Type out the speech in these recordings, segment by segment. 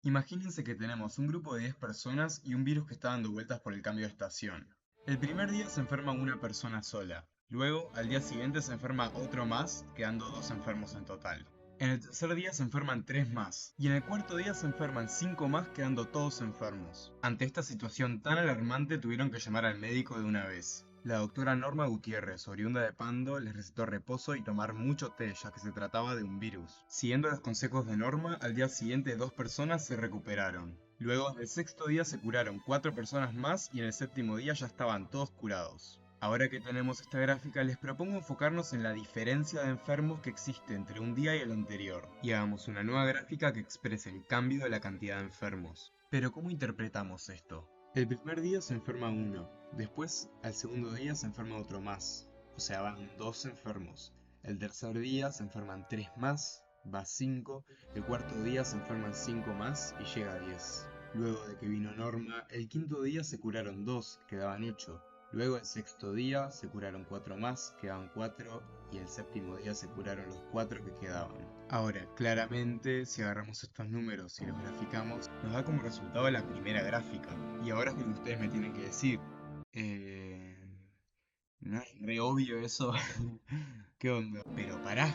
Imagínense que tenemos un grupo de 10 personas y un virus que está dando vueltas por el cambio de estación. El primer día se enferma una persona sola. Luego, al día siguiente se enferma otro más, quedando 2 enfermos en total. En el tercer día se enferman 3 más. Y en el cuarto día se enferman 5 más, quedando todos enfermos. Ante esta situación tan alarmante tuvieron que llamar al médico de una vez. La doctora Norma Gutiérrez, oriunda de Pando, les recetó reposo y tomar mucho té, ya que se trataba de un virus. Siguiendo los consejos de Norma, al día siguiente 2 personas se recuperaron. Luego, en el sexto día se curaron 4 personas más y en el séptimo día ya estaban todos curados. Ahora que tenemos esta gráfica, les propongo enfocarnos en la diferencia de enfermos que existe entre un día y el anterior, y hagamos una nueva gráfica que exprese el cambio de la cantidad de enfermos. Pero ¿cómo interpretamos esto? El primer día se enferma uno, después al segundo día se enferma otro más, o sea van 2 enfermos. El tercer día se enferman 3 más, va 5, el cuarto día se enferman 5 más y llega a 10. Luego de que vino Norma, el quinto día se curaron 2, quedaban 8. Luego el sexto día se curaron 4 más, quedaban 4, y el séptimo día se curaron los 4 que quedaban. Ahora, claramente, si agarramos estos números y los graficamos, nos da como resultado la primera gráfica. Y ahora es lo que ustedes me tienen que decir. Eh... ¿No es re obvio eso? ¿Qué onda? Pero pará,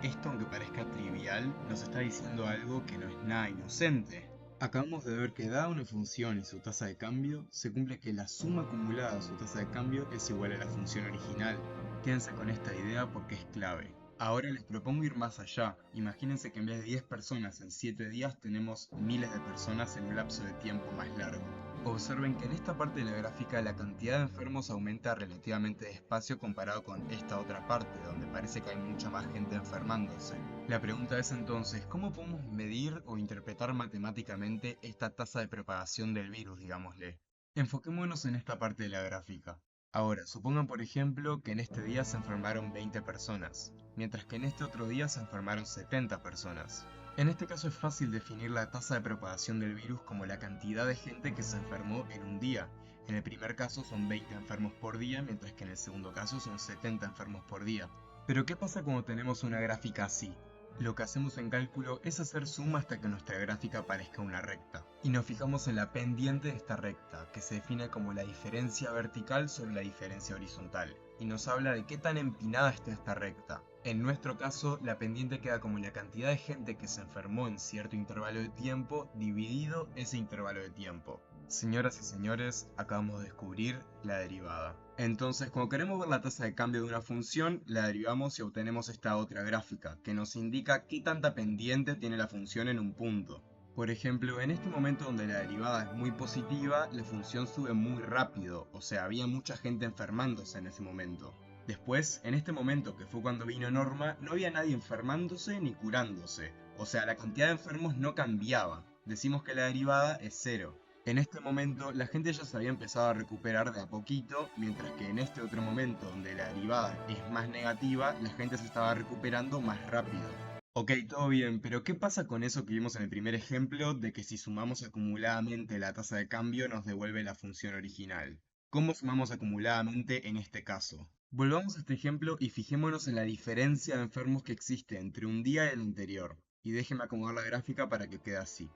esto aunque parezca trivial, nos está diciendo algo que no es nada inocente. Acabamos de ver que dada una función y su tasa de cambio, se cumple que la suma acumulada de su tasa de cambio es igual a la función original. Quédense con esta idea porque es clave. Ahora les propongo ir más allá. Imagínense que en vez de 10 personas en 7 días tenemos miles de personas en un lapso de tiempo más largo. Observen que en esta parte de la gráfica la cantidad de enfermos aumenta relativamente despacio comparado con esta otra parte, donde parece que hay mucha más gente enfermándose. La pregunta es entonces, ¿cómo podemos medir o interpretar matemáticamente esta tasa de propagación del virus, digámosle? Enfoquémonos en esta parte de la gráfica. Ahora, supongan por ejemplo que en este día se enfermaron 20 personas, mientras que en este otro día se enfermaron 70 personas. En este caso es fácil definir la tasa de propagación del virus como la cantidad de gente que se enfermó en un día. En el primer caso son 20 enfermos por día, mientras que en el segundo caso son 70 enfermos por día. Pero ¿qué pasa cuando tenemos una gráfica así? Lo que hacemos en cálculo es hacer suma hasta que nuestra gráfica parezca una recta. Y nos fijamos en la pendiente de esta recta, que se define como la diferencia vertical sobre la diferencia horizontal. Y nos habla de qué tan empinada está esta recta. En nuestro caso, la pendiente queda como la cantidad de gente que se enfermó en cierto intervalo de tiempo dividido ese intervalo de tiempo. Señoras y señores, acabamos de descubrir la derivada. Entonces, cuando queremos ver la tasa de cambio de una función, la derivamos y obtenemos esta otra gráfica, que nos indica qué tanta pendiente tiene la función en un punto. Por ejemplo, en este momento donde la derivada es muy positiva, la función sube muy rápido, o sea, había mucha gente enfermándose en ese momento. Después, en este momento que fue cuando vino Norma, no había nadie enfermándose ni curándose, o sea, la cantidad de enfermos no cambiaba. Decimos que la derivada es cero. En este momento la gente ya se había empezado a recuperar de a poquito, mientras que en este otro momento donde la derivada es más negativa, la gente se estaba recuperando más rápido. Ok, todo bien, pero ¿qué pasa con eso que vimos en el primer ejemplo de que si sumamos acumuladamente la tasa de cambio nos devuelve la función original? ¿Cómo sumamos acumuladamente en este caso? Volvamos a este ejemplo y fijémonos en la diferencia de enfermos que existe entre un día y el anterior. Y déjenme acomodar la gráfica para que quede así.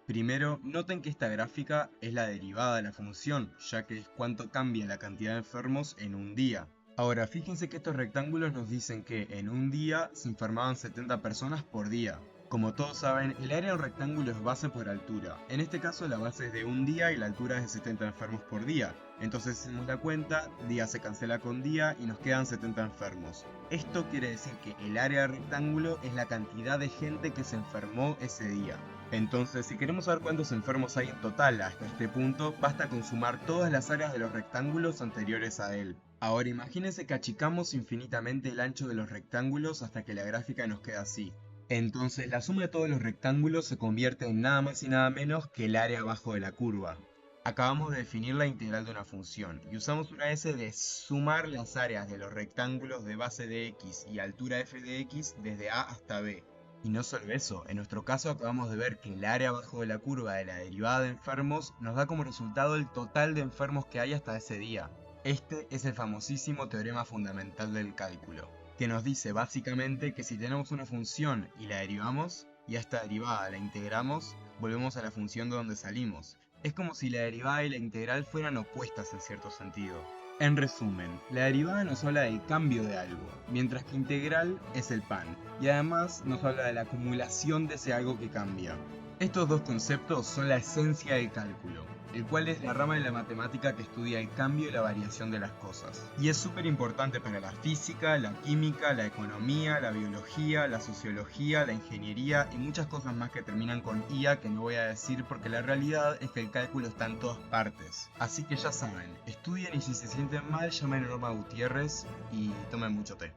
Primero, noten que esta gráfica es la derivada de la función, ya que es cuánto cambia la cantidad de enfermos en un día. Ahora, fíjense que estos rectángulos nos dicen que en un día se enfermaban 70 personas por día. Como todos saben, el área del rectángulo es base por altura. En este caso la base es de un día y la altura es de 70 enfermos por día. Entonces hacemos la cuenta, día se cancela con día y nos quedan 70 enfermos. Esto quiere decir que el área del rectángulo es la cantidad de gente que se enfermó ese día. Entonces, si queremos saber cuántos enfermos hay en total hasta este punto, basta con sumar todas las áreas de los rectángulos anteriores a él. Ahora imagínense que achicamos infinitamente el ancho de los rectángulos hasta que la gráfica nos queda así. Entonces la suma de todos los rectángulos se convierte en nada más y nada menos que el área abajo de la curva. Acabamos de definir la integral de una función y usamos una S de sumar las áreas de los rectángulos de base de x y altura f de x desde a hasta b. Y no solo eso, en nuestro caso acabamos de ver que el área abajo de la curva de la derivada de enfermos nos da como resultado el total de enfermos que hay hasta ese día. Este es el famosísimo teorema fundamental del cálculo, que nos dice básicamente que si tenemos una función y la derivamos, y a esta derivada la integramos, volvemos a la función de donde salimos. Es como si la derivada y la integral fueran opuestas en cierto sentido. En resumen, la derivada nos habla del cambio de algo, mientras que integral es el pan, y además nos habla de la acumulación de ese algo que cambia. Estos dos conceptos son la esencia del cálculo, el cual es la rama de la matemática que estudia el cambio y la variación de las cosas. Y es súper importante para la física, la química, la economía, la biología, la sociología, la ingeniería y muchas cosas más que terminan con IA que no voy a decir porque la realidad es que el cálculo está en todas partes. Así que ya saben, estudien y si se sienten mal llamen a Norma Gutiérrez y tomen mucho té.